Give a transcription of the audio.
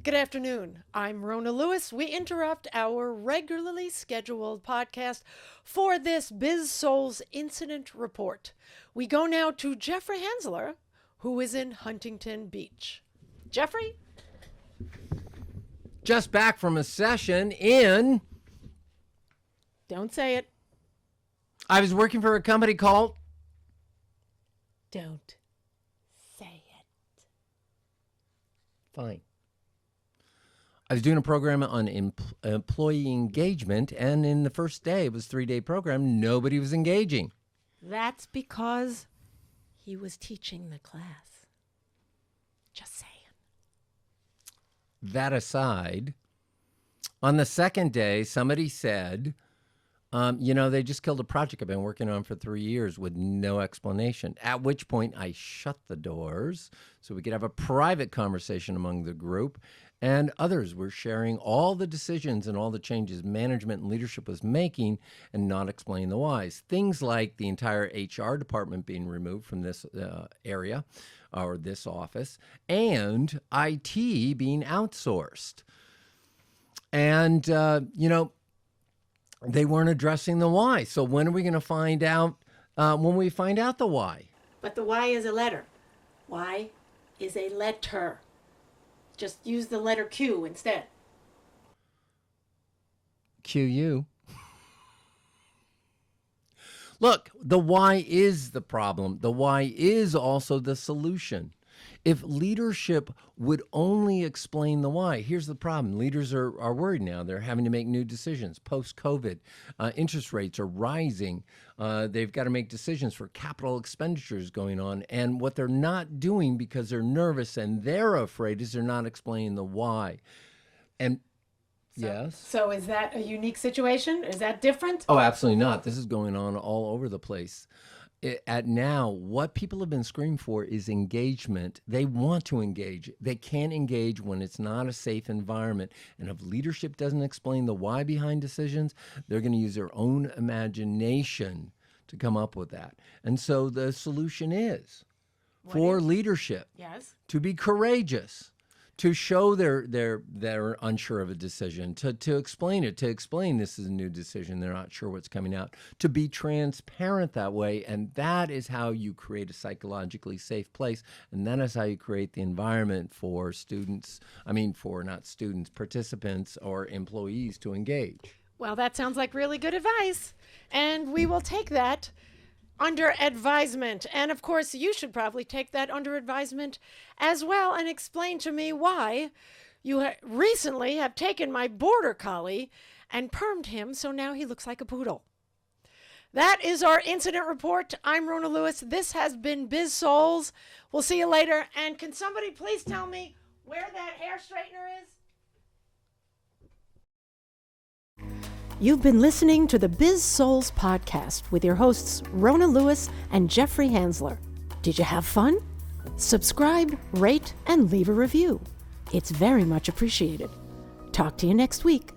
Good afternoon. I'm Rona Lewis. We interrupt our regularly scheduled podcast for this Biz-Souls incident report. We go now to Jeffrey Hansler, who is in Huntington Beach. Jeffrey? Just back from a session in... Don't say it. I was working for a company called... Don't say it. Fine. I was doing a program on employee engagement, and in the first day, it was a 3-day program, nobody was engaging. That's because he was teaching the class. Just saying. That aside, on the second day, somebody said, they just killed a project I've been working on for 3 years with no explanation. At which point I shut the doors so we could have a private conversation among the group. And others were sharing all the decisions and all the changes management and leadership was making and not explaining the whys. Things like the entire HR department being removed from this area or this office, and IT being outsourced. And, they weren't addressing the why. So when are we going to find out when we find out the why? But the why is a letter. Why is a letter. Just use the letter Q instead. QU. Look, the why is the problem. The why is also the solution. If leadership would only explain the why, here's the problem. Leaders are worried now. They're having to make new decisions. Post-COVID, interest rates are rising. They've got to make decisions for capital expenditures going on. And what they're not doing because they're nervous and they're afraid is they're not explaining the why. And yes. So is that a unique situation? Is that different? Oh, absolutely not. This is going on all over the place. At now, what people have been screaming for is engagement. They want to engage. They can't engage when it's not a safe environment. And if leadership doesn't explain the why behind decisions, they're going to use their own imagination to come up with that. And so the solution is for leadership to be courageous, to show they're unsure of a decision, to explain it, to explain this is a new decision, they're not sure what's coming out, to be transparent that way. And that is how you create a psychologically safe place. And that is how you create the environment for participants or employees to engage. Well, that sounds like really good advice. And we will take that under advisement. And of course, you should probably take that under advisement as well and explain to me why you recently have taken my border collie and permed him so now he looks like a poodle. That is our incident report. I'm Rona Lewis. This has been Biz-Souls. We'll see you later. And can somebody please tell me where that hair straightener is? You've been listening to the Biz-Souls podcast with your hosts, Rona Lewis and Jeffrey Hansler. Did you have fun? Subscribe, rate, and leave a review. It's very much appreciated. Talk to you next week.